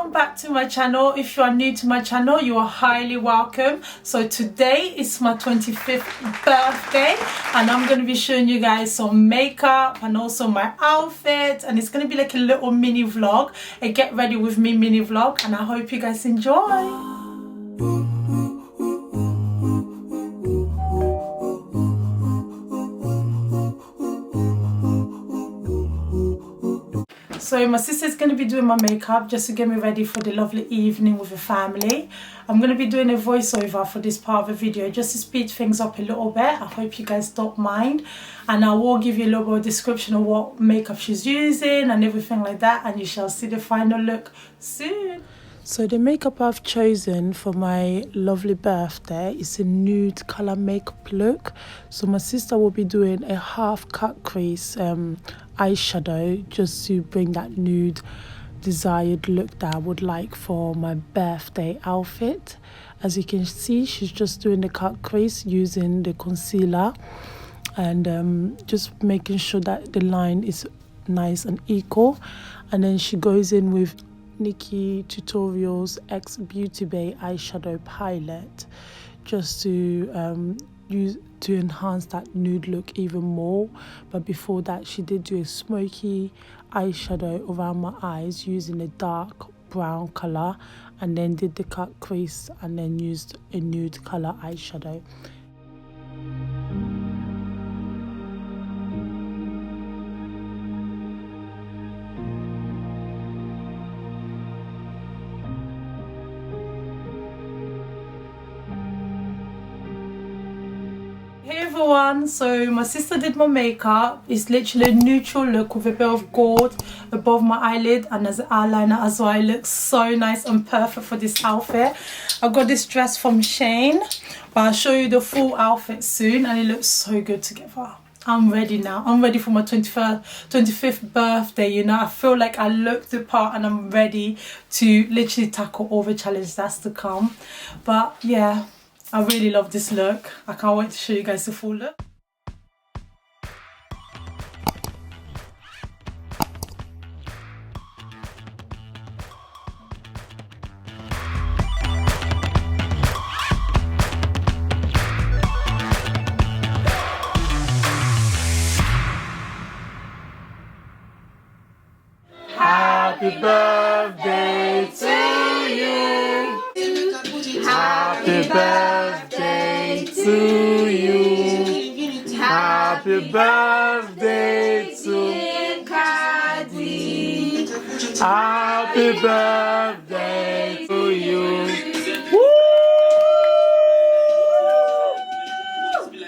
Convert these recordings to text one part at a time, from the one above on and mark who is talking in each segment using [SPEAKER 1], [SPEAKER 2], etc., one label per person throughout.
[SPEAKER 1] welcome back to my channel. If you are new to my channel, you are highly welcome. So today is my 25th birthday and I'm going to be showing you guys some makeup and also my outfit, and it's going to be like a little mini vlog, a get ready with me mini vlog, and I hope you guys enjoy. So my sister's going to be doing my makeup just to get me ready for the lovely evening with the family. I'm going to be doing a voiceover for this part of the video just to speed things up a little bit. I hope you guys don't mind. And I will give you a little bit of description of what makeup she's using and everything like that. And you shall see the final look soon. So the makeup I've chosen for my lovely birthday is a nude colour makeup look. So my sister will be doing a half cut crease eyeshadow just to bring that nude desired look that I would like for my birthday outfit. As you can see, she's just doing the cut crease using the concealer and just making sure that the line is nice and equal. And then she goes in with Nikki Tutorials X Beauty Bay eyeshadow palette just to use to enhance that nude look even more. But before that, she did do a smoky eyeshadow around my eyes using a dark brown color, and then did the cut crease and then used a nude color eyeshadow. Hey everyone, so my sister did my makeup. It's literally a neutral look with a bit of gold above my eyelid and as an eyeliner as well. It looks so nice and perfect for this outfit. I got this dress from Shein, but I'll show you the full outfit soon, and it looks so good together. I'm ready now. I'm ready for my 25th birthday, you know. I feel like I look the part and I'm ready to literally tackle all the challenges that's to come. But yeah, I really love this look. I can't wait to show you guys the full look. Happy birthday to you. Happy birthday to you. Happy birthday to Kadi. Happy birthday to you. Woo!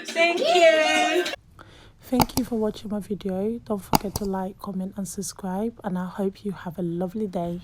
[SPEAKER 1] Thank you. Thank you for watching my video. Don't forget to like, comment and subscribe, and I hope you have a lovely day.